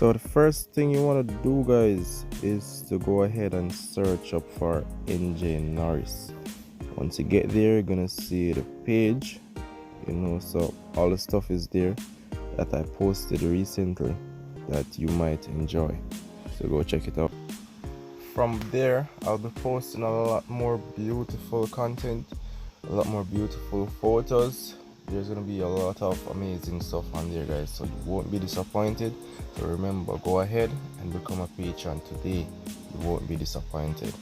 So the first thing you want to do, guys, is to go ahead and search up for NJ Norris. Once you get there, you're gonna see the page, so all the stuff is there that I posted recently that you might enjoy, so go check it out. From there, I'll be posting a lot more beautiful content, a lot more beautiful photos. There's gonna be a lot of amazing stuff on there, guys, so you won't be disappointed. So remember, go ahead and become a patron today. You won't be disappointed.